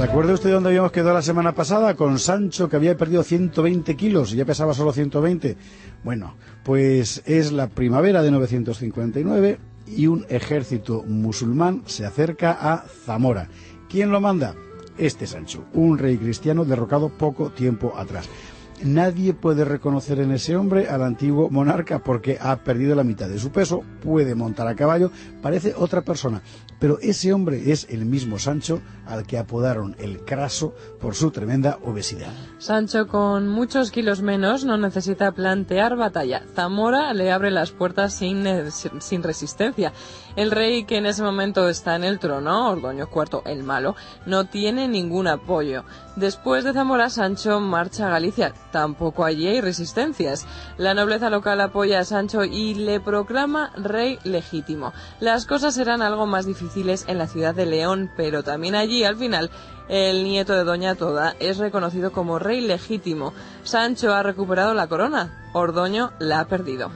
¿Se acuerda usted de dónde habíamos quedado la semana pasada? Con Sancho, que había perdido 120 kilos y ya pesaba solo 120. Bueno, pues es la primavera de 959 y un ejército musulmán se acerca a Zamora. ¿Quién lo manda? Este Sancho, un rey cristiano derrocado poco tiempo atrás. Nadie puede reconocer en ese hombre al antiguo monarca porque ha perdido la mitad de su peso, puede montar a caballo, parece otra persona. Pero ese hombre es el mismo Sancho al que apodaron el Craso por su tremenda obesidad. Sancho, con muchos kilos menos, no necesita plantear batalla. Zamora le abre las puertas sin resistencia. El rey, que en ese momento está en el trono, Ordoño IV el Malo, no tiene ningún apoyo. Después de Zamora, Sancho marcha a Galicia. Tampoco allí hay resistencias. La nobleza local apoya a Sancho y le proclama rey legítimo. Las cosas serán algo más difíciles en la ciudad de León, pero también allí, al final, el nieto de Doña Toda es reconocido como rey legítimo. Sancho ha recuperado la corona. Ordoño la ha perdido.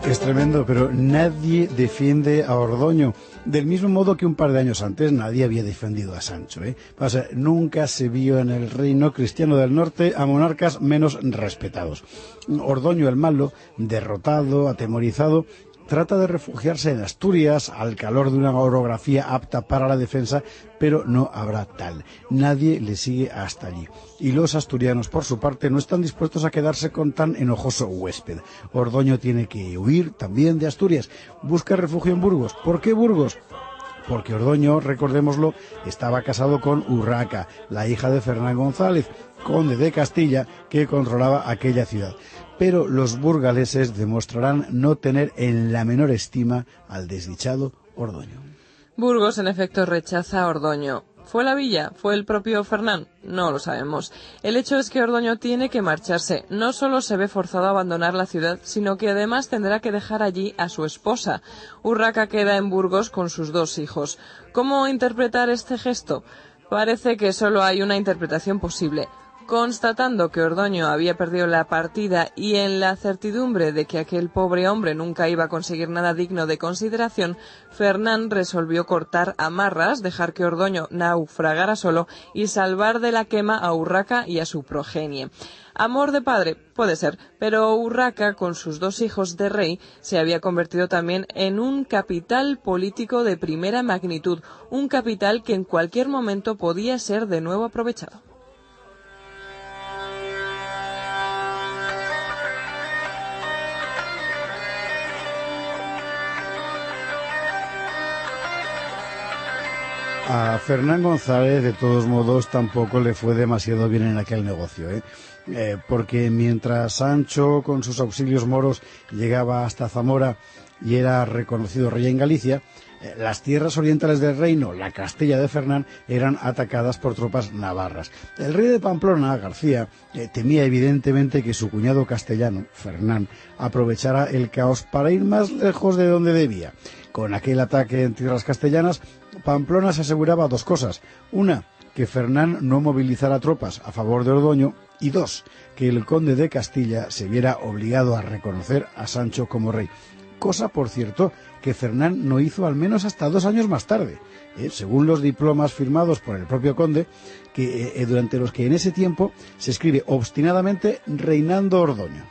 Es tremendo, pero nadie defiende a Ordoño. Del mismo modo que un par de años antes nadie había defendido a Sancho, O sea, nunca se vio en el reino cristiano del norte a monarcas menos respetados. Ordoño el Malo, derrotado, atemorizado, trata de refugiarse en Asturias al calor de una orografía apta para la defensa, pero no habrá tal. Nadie le sigue hasta allí. Y los asturianos, por su parte, no están dispuestos a quedarse con tan enojoso huésped. Ordoño tiene que huir también de Asturias. Busca refugio en Burgos. ¿Por qué Burgos? Porque Ordoño, recordémoslo, estaba casado con Urraca, la hija de Fernán González, conde de Castilla, que controlaba aquella ciudad. Pero los burgaleses demostrarán no tener en la menor estima al desdichado Ordoño. Burgos, en efecto, rechaza a Ordoño. ¿Fue la villa? ¿Fue el propio Fernán? No lo sabemos. El hecho es que Ordoño tiene que marcharse. No solo se ve forzado a abandonar la ciudad, sino que además tendrá que dejar allí a su esposa. Urraca queda en Burgos con sus 2 hijos. ¿Cómo interpretar este gesto? Parece que solo hay una interpretación posible. Constatando que Ordoño había perdido la partida y en la certidumbre de que aquel pobre hombre nunca iba a conseguir nada digno de consideración, Fernán resolvió cortar amarras, dejar que Ordoño naufragara solo y salvar de la quema a Urraca y a su progenie. Amor de padre, puede ser, pero Urraca, con sus 2 hijos de rey, se había convertido también en un capital político de primera magnitud, un capital que en cualquier momento podía ser de nuevo aprovechado. A Fernán González, de todos modos, tampoco le fue demasiado bien en aquel negocio, porque mientras Sancho, con sus auxilios moros, llegaba hasta Zamora y era reconocido rey en Galicia, las tierras orientales del reino, la Castilla de Fernán, eran atacadas por tropas navarras. El rey de Pamplona, García, temía evidentemente que su cuñado castellano, Fernán, aprovechara el caos para ir más lejos de donde debía. Con aquel ataque en tierras castellanas, Pamplona se aseguraba 2 cosas. Una, que Fernán no movilizara tropas a favor de Ordoño, y 2, que el conde de Castilla se viera obligado a reconocer a Sancho como rey. Cosa, por cierto, que Fernán no hizo al menos hasta 2 años más tarde, según los diplomas firmados por el propio conde, durante los que en ese tiempo se escribe obstinadamente reinando Ordoño.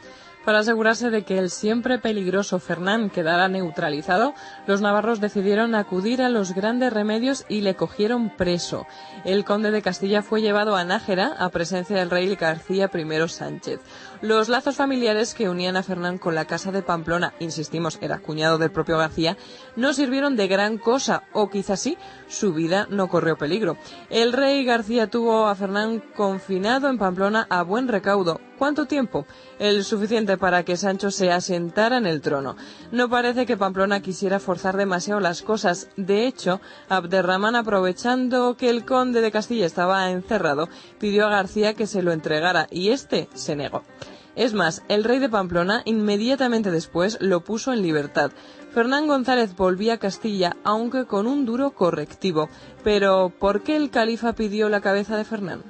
Para asegurarse de que el siempre peligroso Fernán quedara neutralizado, los navarros decidieron acudir a los grandes remedios y le cogieron preso. El conde de Castilla fue llevado a Nájera a presencia del rey García I Sánchez. Los lazos familiares que unían a Fernán con la casa de Pamplona, insistimos, era cuñado del propio García, no sirvieron de gran cosa, o quizás sí, su vida no corrió peligro. El rey García tuvo a Fernán confinado en Pamplona a buen recaudo. ¿Cuánto tiempo? El suficiente para que Sancho se asentara en el trono. No parece que Pamplona quisiera forzar demasiado las cosas. De hecho, Abderramán, aprovechando que el conde de Castilla estaba encerrado, pidió a García que se lo entregara y éste se negó. Es más, el rey de Pamplona inmediatamente después lo puso en libertad. Fernán González volvía a Castilla, aunque con un duro correctivo. Pero, ¿por qué el califa pidió la cabeza de Fernán?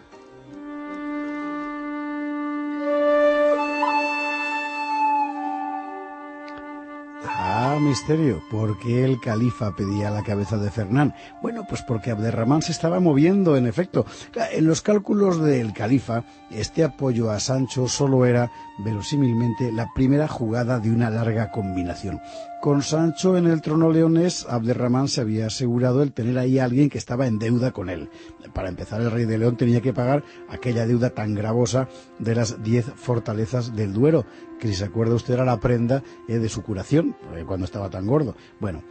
misterio. ¿Por qué el califa pedía la cabeza de Fernán? Bueno, pues porque Abderramán se estaba moviendo, en efecto. En los cálculos del califa, este apoyo a Sancho solo era, verosímilmente, la primera jugada de una larga combinación. Con Sancho en el trono leonés, Abderramán se había asegurado el tener ahí a alguien que estaba en deuda con él. Para empezar, el rey de León tenía que pagar aquella deuda tan gravosa de las 10 fortalezas del Duero, que si se acuerda usted era la prenda de su curación, cuando estaba tan gordo. Bueno,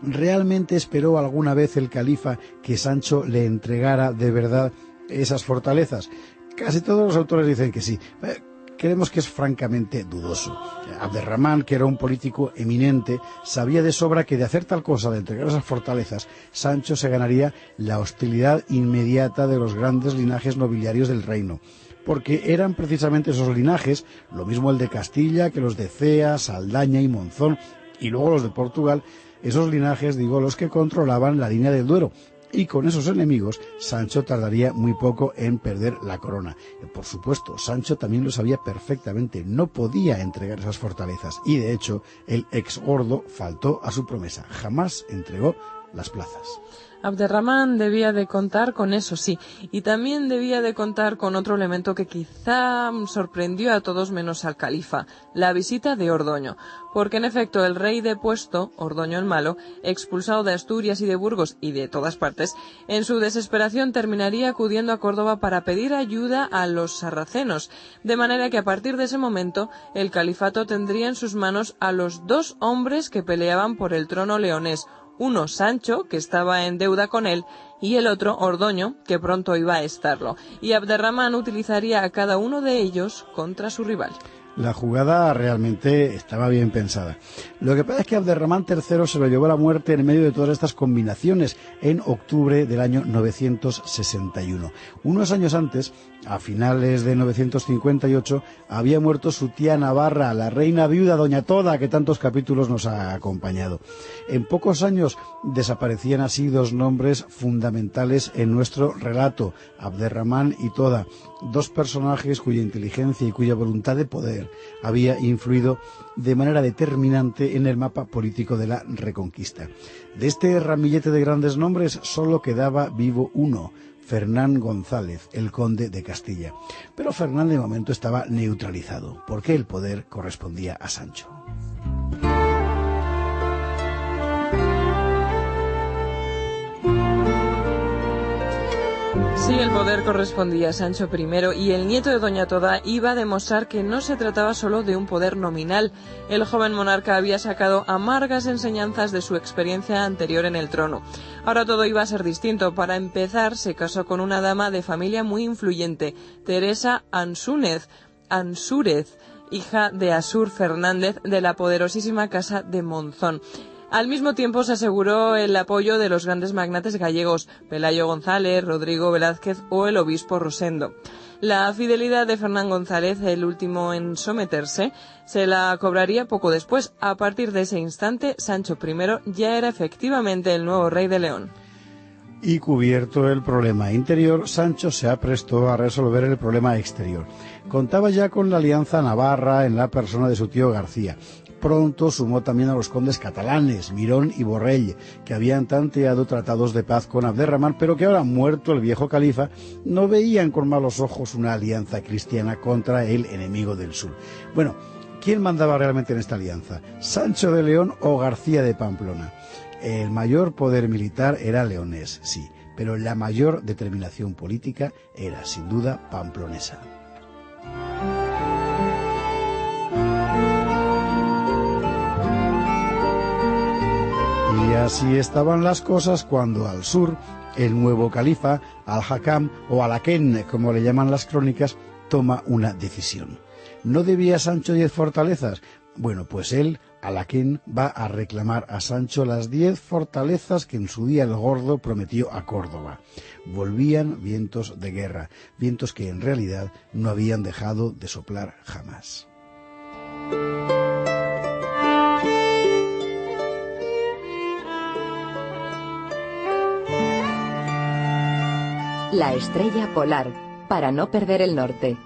¿realmente esperó alguna vez el califa que Sancho le entregara de verdad esas fortalezas? Casi todos los autores dicen que sí. Creemos que es francamente dudoso. Abderramán, que era un político eminente, sabía de sobra que de hacer tal cosa, de entregar esas fortalezas, Sancho se ganaría la hostilidad inmediata de los grandes linajes nobiliarios del reino. Porque eran precisamente esos linajes, lo mismo el de Castilla que los de Cea, Saldaña y Monzón, y luego los de Portugal, esos linajes, los que controlaban la línea del Duero. Y con esos enemigos, Sancho tardaría muy poco en perder la corona. Por supuesto, Sancho también lo sabía perfectamente, no podía entregar esas fortalezas. Y de hecho, el ex gordo faltó a su promesa, jamás entregó las plazas. Abderramán debía de contar con eso, sí, y también debía de contar con otro elemento que quizá sorprendió a todos menos al califa, la visita de Ordoño, porque en efecto el rey depuesto, Ordoño el Malo, expulsado de Asturias y de Burgos y de todas partes, en su desesperación terminaría acudiendo a Córdoba para pedir ayuda a los sarracenos, de manera que a partir de ese momento el califato tendría en sus manos a los dos hombres que peleaban por el trono leonés, uno Sancho, que estaba en deuda con él, y el otro Ordoño, que pronto iba a estarlo, y Abderramán utilizaría a cada uno de ellos contra su rival. La jugada realmente estaba bien pensada. Lo que pasa es que Abderramán III se lo llevó a la muerte en medio de todas estas combinaciones en octubre del año 961. Unos años antes, a finales de 958, había muerto su tía Navarra, la reina viuda Doña Toda, que tantos capítulos nos ha acompañado. En pocos años desaparecían así dos nombres fundamentales en nuestro relato, Abderramán y Toda, dos personajes cuya inteligencia y cuya voluntad de poder había influido de manera determinante en el mapa político de la Reconquista. De este ramillete de grandes nombres solo quedaba vivo uno, Fernán González, el conde de Castilla. Pero Fernán de momento estaba neutralizado, porque el poder correspondía a Sancho. Sí, el poder correspondía a Sancho I y el nieto de Doña Toda iba a demostrar que no se trataba solo de un poder nominal. El joven monarca había sacado amargas enseñanzas de su experiencia anterior en el trono. Ahora todo iba a ser distinto. Para empezar, se casó con una dama de familia muy influyente, Teresa Ansúrez, hija de Asúr Fernández de la poderosísima casa de Monzón. Al mismo tiempo se aseguró el apoyo de los grandes magnates gallegos, Pelayo González, Rodrigo Velázquez o el obispo Rosendo. La fidelidad de Fernán González, el último en someterse, se la cobraría poco después. A partir de ese instante, Sancho I ya era efectivamente el nuevo rey de León. Y cubierto el problema interior, Sancho se aprestó a resolver el problema exterior. Contaba ya con la alianza navarra en la persona de su tío García. Pronto sumó también a los condes catalanes, Mirón y Borrell, que habían tanteado tratados de paz con Abderramán, pero que ahora, muerto el viejo califa, no veían con malos ojos una alianza cristiana contra el enemigo del sur. Bueno, ¿quién mandaba realmente en esta alianza? ¿Sancho de León o García de Pamplona? El mayor poder militar era leonés, sí, pero la mayor determinación política era, sin duda, pamplonesa. Y así estaban las cosas cuando al sur, el nuevo califa, Al-Hakam o Alaquén, como le llaman las crónicas, toma una decisión. ¿No debía Sancho 10 fortalezas? Bueno, pues él, Alaquén, va a reclamar a Sancho las 10 fortalezas que en su día el gordo prometió a Córdoba. Volvían vientos de guerra, vientos que en realidad no habían dejado de soplar jamás. La estrella polar, para no perder el norte.